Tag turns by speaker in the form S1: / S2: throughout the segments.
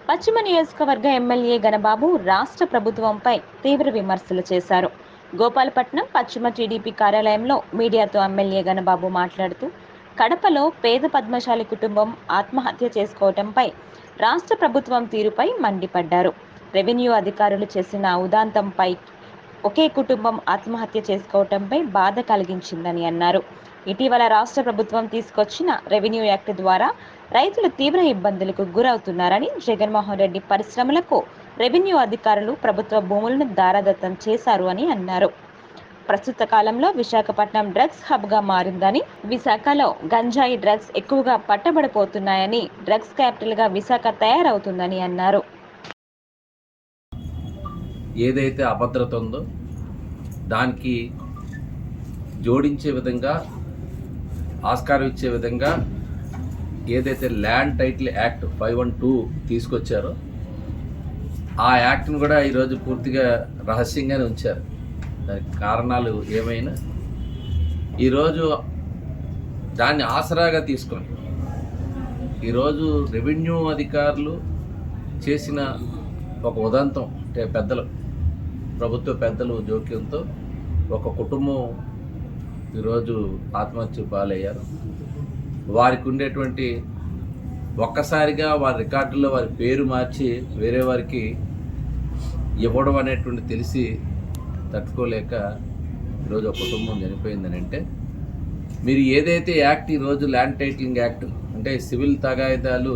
S1: పశ్చిమ నియోజకవర్గ ఎమ్మెల్యే గణబాబు రాష్ట్ర ప్రభుత్వంపై తీవ్ర విమర్శలు చేశారు. గోపాలపట్నం పశ్చిమ టీడీపీ కార్యాలయంలో మీడియాతో ఎమ్మెల్యే గణబాబు మాట్లాడుతూ, కడపలో పేద పద్మశాలి కుటుంబం ఆత్మహత్య చేసుకోవడంపై రాష్ట్ర ప్రభుత్వం తీరుపై మండిపడ్డారు. రెవెన్యూ అధికారులు చేసిన ఉదాంతంపై ఒకే కుటుంబం ఆత్మహత్య చేసుకోవడంపై బాధ కలిగించిందని అన్నారు. ఇటీవల రాష్ట్ర ప్రభుత్వం తీసుకొచ్చిన రెవెన్యూ యాక్ట్ ద్వారా రైతులు తీవ్ర ఇబ్బందులకు గురవుతున్నారని, జగన్మోహన్ రెడ్డి పరిశ్రమలకు రెవెన్యూ అధికారులు ప్రభుత్వ భూములను దారాదత్తం చేశారు అని అన్నారు. ప్రస్తుత కాలంలో విశాఖపట్నం డ్రగ్స్ హబ్గా మారిందని, విశాఖలో గంజాయి డ్రగ్స్ ఎక్కువగా పట్టబడిపోతున్నాయని, డ్రగ్స్ క్యాపిటల్గా విశాఖ తయారవుతుందని అన్నారు.
S2: ఏదైతే అభద్రత ఉందో దానికి జోడించే విధంగా, ఆస్కారం ఇచ్చే విధంగా ఏదైతే ల్యాండ్ టైటిల్ యాక్ట్ 512 తీసుకొచ్చారో ఆ యాక్ట్ను కూడా ఈరోజు పూర్తిగా రహస్యంగానే ఉంచారు. దానికి కారణాలు ఏమైనా ఈరోజు దాన్ని ఆసరాగా తీసుకొని ఈరోజు రెవెన్యూ అధికారులు చేసిన ఒక ఉదంతం, అంటే పెద్దలు, ప్రభుత్వ పెద్దలు జోక్యంతో ఒక కుటుంబం ఈరోజు ఆత్మహత్య పాలయ్యారు. వారికి ఉండేటువంటి ఒక్కసారిగా వారి రికార్డుల్లో వారి పేరు మార్చి వేరే వారికి ఇవ్వడం అనేటువంటి తెలిసి తట్టుకోలేక ఈరోజు ఒక కుటుంబం చనిపోయిందని అంటే, మీరు ఏదైతే యాక్ట్ ఈరోజు ల్యాండ్ టైటిలింగ్ యాక్ట్ అంటే సివిల్ తగాయిదాలు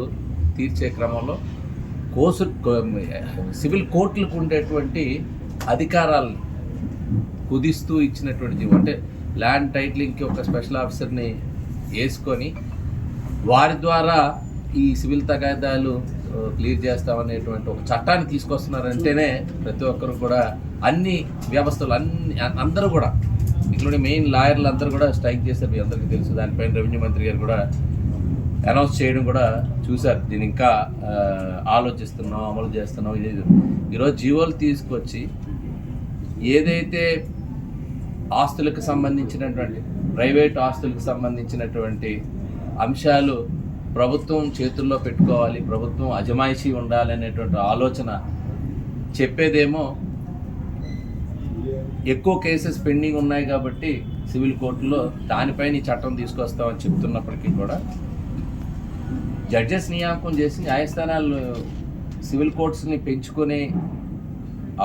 S2: తీర్చే క్రమంలో సివిల్ కోర్టులకు ఉండేటువంటి అధికారాలను కుదిస్తూ ఇచ్చినటువంటి, అంటే ల్యాండ్ టైటిలింగ్కి ఒక స్పెషల్ ఆఫీసర్ని వేసుకొని వారి ద్వారా ఈ సివిల్ తగాదాలు క్లియర్ చేస్తామనేటువంటి ఒక చట్టాన్ని తీసుకొస్తున్నారంటేనే ప్రతి ఒక్కరు కూడా, అన్ని వ్యవస్థలు అందరూ కూడా, ఇంక్లూడింగ్ మెయిన్ లాయర్లు అందరూ కూడా స్ట్రైక్ చేశారు. మీ అందరికీ తెలుసు. దానిపైన రెవెన్యూ మంత్రి గారు కూడా అనౌన్స్ చేయడం కూడా చూశారు. దీన్ని ఇంకా ఆలోచిస్తున్నాం, అమలు చేస్తున్నాం. ఈరోజు జీవోలు తీసుకొచ్చి ఏదైతే ఆస్తులకు సంబంధించినటువంటి, ప్రైవేట్ ఆస్తులకు సంబంధించినటువంటి అంశాలు ప్రభుత్వం చేతుల్లో పెట్టుకోవాలి, ప్రభుత్వం అజమాయిషీ ఉండాలి అనేటువంటి ఆలోచన చెప్పేదేమో ఎక్కువ కేసెస్ పెండింగ్ ఉన్నాయి కాబట్టి సివిల్ కోర్టులో దానిపైన ఈ చట్టం తీసుకొస్తామని చెప్తున్నప్పటికీ కూడా జడ్జెస్ నియామకం చేసి న్యాయస్థానాలు సివిల్ కోర్ట్స్ని పెంచుకునే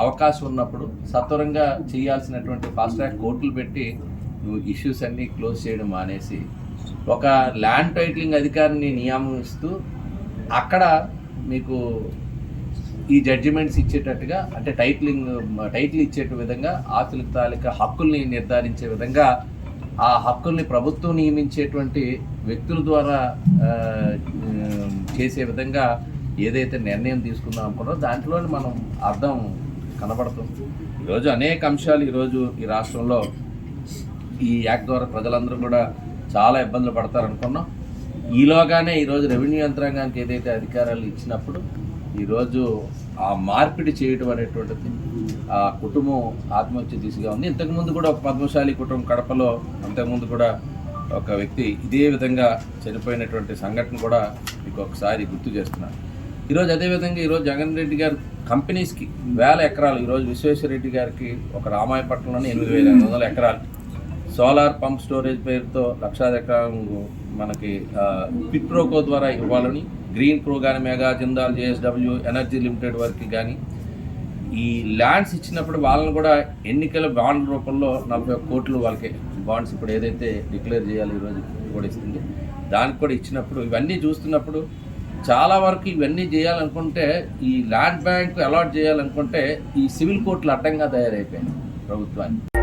S2: అవకాశం ఉన్నప్పుడు సత్వరంగా చేయాల్సినటువంటి ఫాస్ట్ ట్రాక్ కోర్టులు పెట్టి ఇష్యూస్ అన్నీ క్లోజ్ చేయడం మానేసి ఒక ల్యాండ్ టైటిలింగ్ అధికారిని నియమిస్తూ అక్కడ మీకు ఈ జడ్జిమెంట్స్ ఇచ్చేటట్టుగా, అంటే టైటిల్ ఇచ్చేట విధంగా ఆస్తుల తాలూకా హక్కుల్ని నిర్ధారించే విధంగా ఆ హక్కుల్ని ప్రభుత్వం నియమించేటువంటి వ్యక్తుల ద్వారా చేసే విధంగా ఏదైతే నిర్ణయం తీసుకుందాం అనుకున్నారో దాంట్లోనే మనం అర్థం కనబడుతుంది. ఈరోజు అనేక అంశాలు ఈరోజు ఈ రాష్ట్రంలో ఈ యాక్ట్ ద్వారా ప్రజలందరూ కూడా చాలా ఇబ్బందులు పడతారనుకున్నాం. ఈలోగానే ఈరోజు రెవెన్యూ యంత్రాంగానికి ఏదైతే అధికారాలు ఇచ్చినప్పుడు ఈరోజు ఆ మార్పిడి చేయడం అనేటువంటిది ఆ కుటుంబం ఆత్మహత్య దిశగా ఉంది. ఇంతకుముందు కూడా ఒక పద్మశాలి కుటుంబం కడపలో అంతకుముందు కూడా ఒక వ్యక్తి ఇదే విధంగా చనిపోయినటువంటి సంఘటన కూడా మీకు ఒకసారి గుర్తు చేస్తున్నాను. ఈరోజు అదేవిధంగా ఈరోజు జగన్ రెడ్డి గారు కంపెనీస్కి 1000 ఎకరాలు, ఈరోజు విశ్వేశ్వరరెడ్డి గారికి ఒక రామాయపట్నంలోని 8500 ఎకరాలు సోలార్ పంప్ స్టోరేజ్ పేరుతో 1,00,000 ఎకరాలు మనకి పిట్రోకో ద్వారా ఇవ్వాలని, గ్రీన్ ప్రో కానీ, mega, Jindal, JSW energy limited వరకు కానీ ఈ ల్యాండ్స్ ఇచ్చినప్పుడు వాళ్ళని కూడా ఎన్నికల బాండ్ రూపంలో 41 కోట్లు వాళ్ళకి బాండ్స్ ఇప్పుడు ఏదైతే డిక్లేర్ చేయాలి ఈరోజు కూడా ఇస్తుంది, దానికి కూడా ఇచ్చినప్పుడు ఇవన్నీ చూస్తున్నప్పుడు చాలా వరకు ఇవన్నీ చేయాలనుకుంటే, ఈ ల్యాండ్ బ్యాంక్ అలాట్ చేయాలనుకుంటే ఈ సివిల్ కోర్టులు అడ్డంగా తయారైపోయాయి ప్రభుత్వానికి.